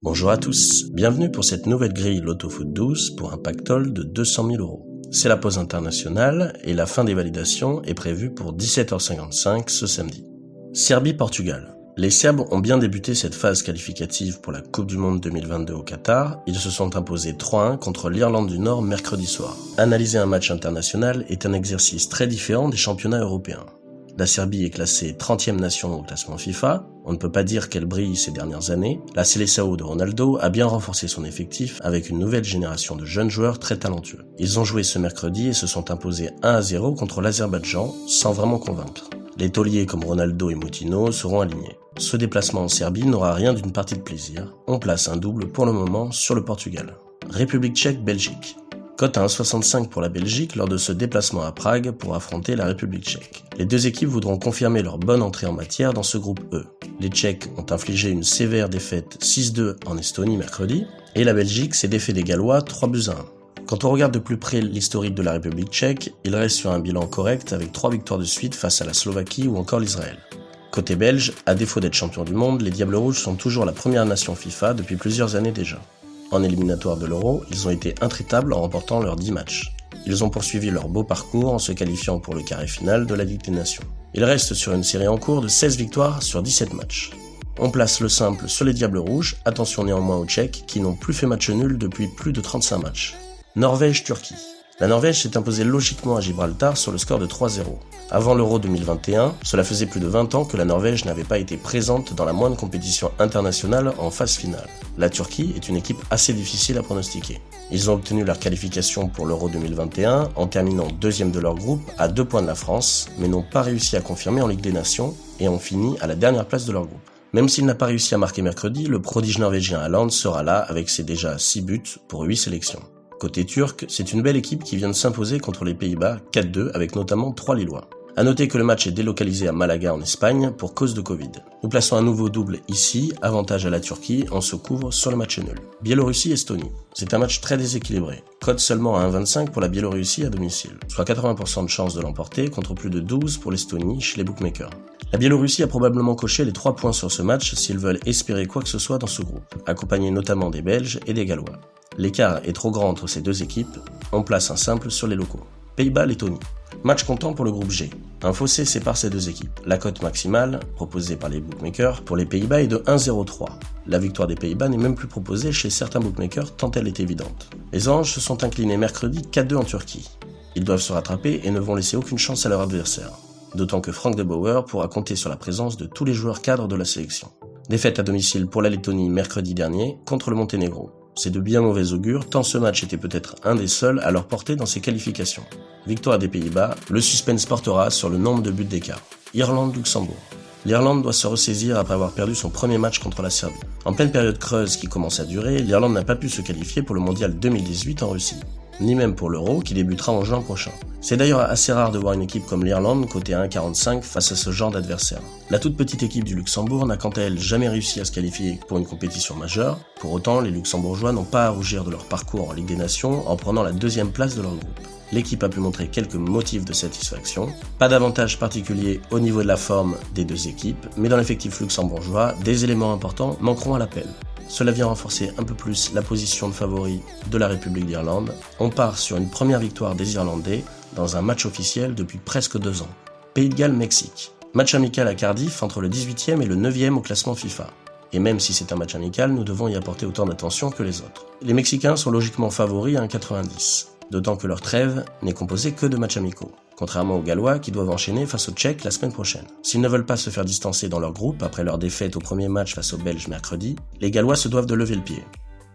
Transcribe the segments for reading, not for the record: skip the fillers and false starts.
Bonjour à tous, bienvenue pour cette nouvelle grille Loto-Foot 12 pour un pactole de 200 000 €. C'est la pause internationale et la fin des validations est prévue pour 17h55 ce samedi. Serbie-Portugal. Les Serbes ont bien débuté cette phase qualificative pour la Coupe du Monde 2022 au Qatar. Ils se sont imposés 3-1 contre l'Irlande du Nord mercredi soir. Analyser un match international est un exercice très différent des championnats européens. La Serbie est classée 30e nation au classement FIFA. On ne peut pas dire qu'elle brille ces dernières années. La Seleção de Ronaldo a bien renforcé son effectif avec une nouvelle génération de jeunes joueurs très talentueux. Ils ont joué ce mercredi et se sont imposés 1-0 contre l'Azerbaïdjan sans vraiment convaincre. Les tauliers comme Ronaldo et Moutinho seront alignés. Ce déplacement en Serbie n'aura rien d'une partie de plaisir. On place un double pour le moment sur le Portugal. République tchèque-Belgique. Cote à 1,65 pour la Belgique lors de ce déplacement à Prague pour affronter la République tchèque. Les deux équipes voudront confirmer leur bonne entrée en matière dans ce groupe E. Les Tchèques ont infligé une sévère défaite 6-2 en Estonie mercredi, et la Belgique s'est défait des Gallois 3-1. Quand on regarde de plus près l'historique de la République tchèque, il reste sur un bilan correct avec 3 victoires de suite face à la Slovaquie ou encore l'Israël. Côté belge, à défaut d'être champion du monde, les Diables Rouges sont toujours la première nation FIFA depuis plusieurs années déjà. En éliminatoire de l'Euro, ils ont été intraitables en remportant leurs 10 matchs. Ils ont poursuivi leur beau parcours en se qualifiant pour le carré final de la Ligue des Nations. Ils restent sur une série en cours de 16 victoires sur 17 matchs. On place le simple sur les Diables Rouges, attention néanmoins aux Tchèques qui n'ont plus fait match nul depuis plus de 35 matchs. Norvège-Turquie. La Norvège s'est imposée logiquement à Gibraltar sur le score de 3-0. Avant l'Euro 2021, cela faisait plus de 20 ans que la Norvège n'avait pas été présente dans la moindre compétition internationale en phase finale. La Turquie est une équipe assez difficile à pronostiquer. Ils ont obtenu leur qualification pour l'Euro 2021 en terminant deuxième de leur groupe à 2 points de la France, mais n'ont pas réussi à confirmer en Ligue des Nations et ont fini à la dernière place de leur groupe. Même s'il n'a pas réussi à marquer mercredi, le prodige norvégien Haaland sera là avec ses déjà 6 buts pour 8 sélections. Côté turc, c'est une belle équipe qui vient de s'imposer contre les Pays-Bas 4-2 avec notamment 3 Lillois. A noter que le match est délocalisé à Malaga en Espagne pour cause de Covid. Nous plaçons un nouveau double ici, avantage à la Turquie, on se couvre sur le match nul. Biélorussie-Estonie. C'est un match très déséquilibré. Cote seulement à 1,25 pour la Biélorussie à domicile, soit 80% de chance de l'emporter contre plus de 12 pour l'Estonie chez les bookmakers. La Biélorussie a probablement coché les 3 points sur ce match s'ils veulent espérer quoi que ce soit dans ce groupe, accompagnés notamment des Belges et des Gallois. L'écart est trop grand entre ces deux équipes, on place un simple sur les locaux. Pays-Bas-Lettonie. Match comptant pour le groupe G. Un fossé sépare ces deux équipes. La cote maximale, proposée par les bookmakers, pour les Pays-Bas est de 1,03. La victoire des Pays-Bas n'est même plus proposée chez certains bookmakers tant elle est évidente. Les Anges se sont inclinés mercredi 4-2 en Turquie. Ils doivent se rattraper et ne vont laisser aucune chance à leur adversaire. D'autant que Frank de Boer pourra compter sur la présence de tous les joueurs cadres de la sélection. Défaite à domicile pour la Lettonie mercredi dernier contre le Monténégro. C'est de bien mauvais augure, tant ce match était peut-être un des seuls à leur porter dans ces qualifications. Victoire des Pays-Bas, le suspense portera sur le nombre de buts d'écart. Irlande-Luxembourg. L'Irlande doit se ressaisir après avoir perdu son premier match contre la Serbie. En pleine période creuse qui commence à durer, l'Irlande n'a pas pu se qualifier pour le mondial 2018 en Russie, ni même pour l'Euro qui débutera en juin prochain. C'est d'ailleurs assez rare de voir une équipe comme l'Irlande cotée à 1,45 face à ce genre d'adversaire. La toute petite équipe du Luxembourg n'a quant à elle jamais réussi à se qualifier pour une compétition majeure. Pour autant, les Luxembourgeois n'ont pas à rougir de leur parcours en Ligue des Nations en prenant la 2e place de leur groupe. L'équipe a pu montrer quelques motifs de satisfaction. Pas d'avantage particulier au niveau de la forme des deux équipes, mais dans l'effectif luxembourgeois, des éléments importants manqueront à l'appel. Cela vient renforcer un peu plus la position de favori de la République d'Irlande. On part sur une première victoire des Irlandais dans un match officiel depuis presque 2 ans. Pays de Galles-Mexique. Match amical à Cardiff entre le 18e et le 9e au classement FIFA. Et même si c'est un match amical, nous devons y apporter autant d'attention que les autres. Les Mexicains sont logiquement favoris à 1,90, d'autant que leur trêve n'est composée que de matchs amicaux, contrairement aux Gallois qui doivent enchaîner face aux Tchèques la semaine prochaine. S'ils ne veulent pas se faire distancer dans leur groupe après leur défaite au premier match face aux Belges mercredi, les Gallois se doivent de lever le pied.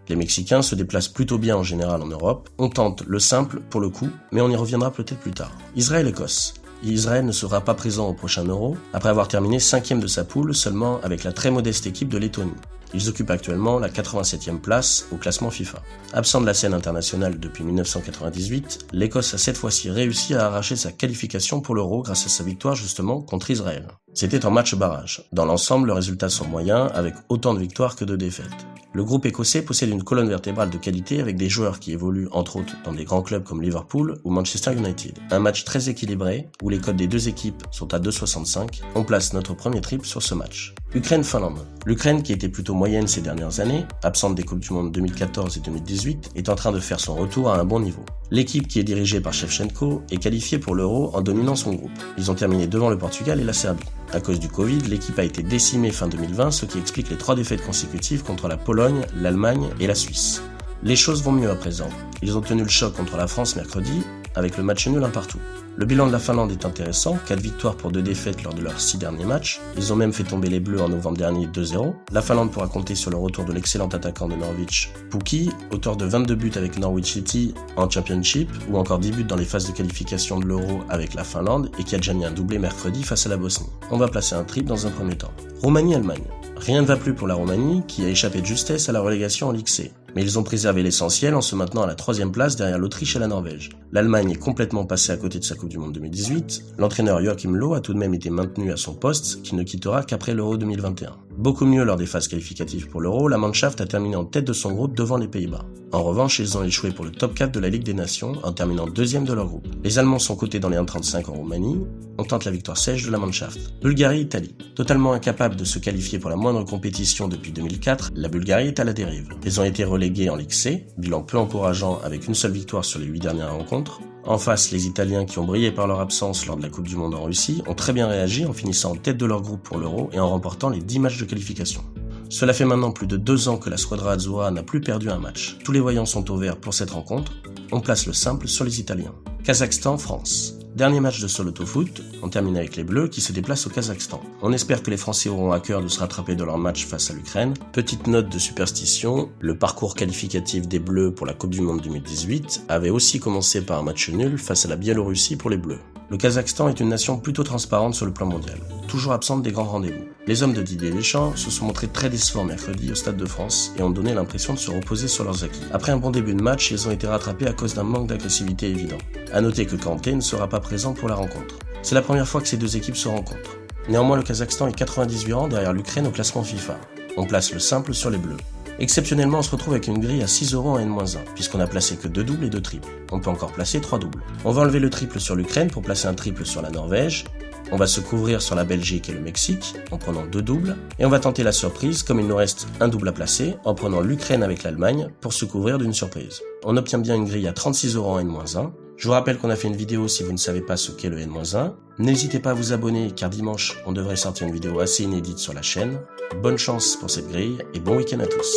Les Mexicains se déplacent plutôt bien en général en Europe, on tente le simple pour le coup, mais on y reviendra peut-être plus tard. Israël-Écosse. Israël ne sera pas présent au prochain Euro, après avoir terminé 5e de sa poule seulement avec la très modeste équipe de Lettonie. Ils occupent actuellement la 87e place au classement FIFA. Absent de la scène internationale depuis 1998, l'Écosse a cette fois-ci réussi à arracher sa qualification pour l'Euro grâce à sa victoire justement contre Israël. C'était en match barrage. Dans l'ensemble, le résultat sont moyens, avec autant de victoires que de défaites. Le groupe écossais possède une colonne vertébrale de qualité avec des joueurs qui évoluent entre autres dans des grands clubs comme Liverpool ou Manchester United. Un match très équilibré, où les cotes des deux équipes sont à 2,65, on place notre premier triple sur ce match. Ukraine-Finlande. L'Ukraine, qui était plutôt moyenne ces dernières années, absente des Coupes du Monde 2014 et 2018, est en train de faire son retour à un bon niveau. L'équipe, qui est dirigée par Shevchenko, est qualifiée pour l'Euro en dominant son groupe. Ils ont terminé devant le Portugal et la Serbie. À cause du Covid, l'équipe a été décimée fin 2020, ce qui explique les 3 défaites consécutives contre la Pologne, l'Allemagne et la Suisse. Les choses vont mieux à présent. Ils ont tenu le choc contre la France mercredi, avec le match nul 1 partout. Le bilan de la Finlande est intéressant, 4 victoires pour 2 défaites lors de leurs 6 derniers matchs. Ils ont même fait tomber les Bleus en novembre dernier 2-0. La Finlande pourra compter sur le retour de l'excellent attaquant de Norwich, Pukki, auteur de 22 buts avec Norwich City en Championship, ou encore 10 buts dans les phases de qualification de l'Euro avec la Finlande, et qui a déjà mis un doublé mercredi face à la Bosnie. On va placer un triple dans un premier temps. Roumanie-Allemagne. Rien ne va plus pour la Roumanie, qui a échappé de justesse à la relégation en Ligue C. Mais ils ont préservé l'essentiel en se maintenant à la 3e place derrière l'Autriche et la Norvège. L'Allemagne est complètement passée à côté de sa Coupe du Monde 2018. L'entraîneur Joachim Löw a tout de même été maintenu à son poste, qu'il ne quittera qu'après l'Euro 2021. Beaucoup mieux lors des phases qualificatives pour l'Euro, la Mannschaft a terminé en tête de son groupe devant les Pays-Bas. En revanche, ils ont échoué pour le top 4 de la Ligue des Nations en terminant 2e de leur groupe. Les Allemands sont cotés dans les 1,35 en Roumanie. On tente la victoire sèche de la Mannschaft. Bulgarie-Italie. Totalement incapable de se qualifier pour la moindre compétition depuis 2004, la Bulgarie est à la dérive. Ils ont été relégués en Ligue C, bilan peu encourageant avec une seule victoire sur les 8 dernières rencontres. En face, les Italiens, qui ont brillé par leur absence lors de la Coupe du Monde en Russie, ont très bien réagi en finissant en tête de leur groupe pour l'Euro et en remportant les 10 matchs de qualification. Cela fait maintenant plus de 2 ans que la Squadra Azzurra n'a plus perdu un match. Tous les voyants sont au vert pour cette rencontre. On place le simple sur les Italiens. Kazakhstan-France. Dernier match de ce Loto-Foot, on termine avec les Bleus qui se déplacent au Kazakhstan. On espère que les Français auront à cœur de se rattraper de leur match face à l'Ukraine. Petite note de superstition, le parcours qualificatif des Bleus pour la Coupe du Monde 2018 avait aussi commencé par un match nul face à la Biélorussie pour les Bleus. Le Kazakhstan est une nation plutôt transparente sur le plan mondial, toujours absente des grands rendez-vous. Les hommes de Didier Deschamps se sont montrés très décevants mercredi au Stade de France et ont donné l'impression de se reposer sur leurs acquis. Après un bon début de match, ils ont été rattrapés à cause d'un manque d'agressivité évident. A noter que Kanté ne sera pas présent pour la rencontre. C'est la première fois que ces deux équipes se rencontrent. Néanmoins, le Kazakhstan est 98 rangs derrière l'Ukraine au classement FIFA. On place le simple sur les Bleus. Exceptionnellement, on se retrouve avec une grille à 6 € en N-1, puisqu'on a placé que 2 doubles et 2 triples. On peut encore placer 3 doubles. On va enlever le triple sur l'Ukraine pour placer un triple sur la Norvège. On va se couvrir sur la Belgique et le Mexique, en prenant 2 doubles. Et on va tenter la surprise, comme il nous reste un double à placer, en prenant l'Ukraine avec l'Allemagne, pour se couvrir d'une surprise. On obtient bien une grille à 36 € en N-1. Je vous rappelle qu'on a fait une vidéo si vous ne savez pas ce qu'est le N-1. N'hésitez pas à vous abonner, car dimanche, on devrait sortir une vidéo assez inédite sur la chaîne. Bonne chance pour cette grille, et bon week-end à tous.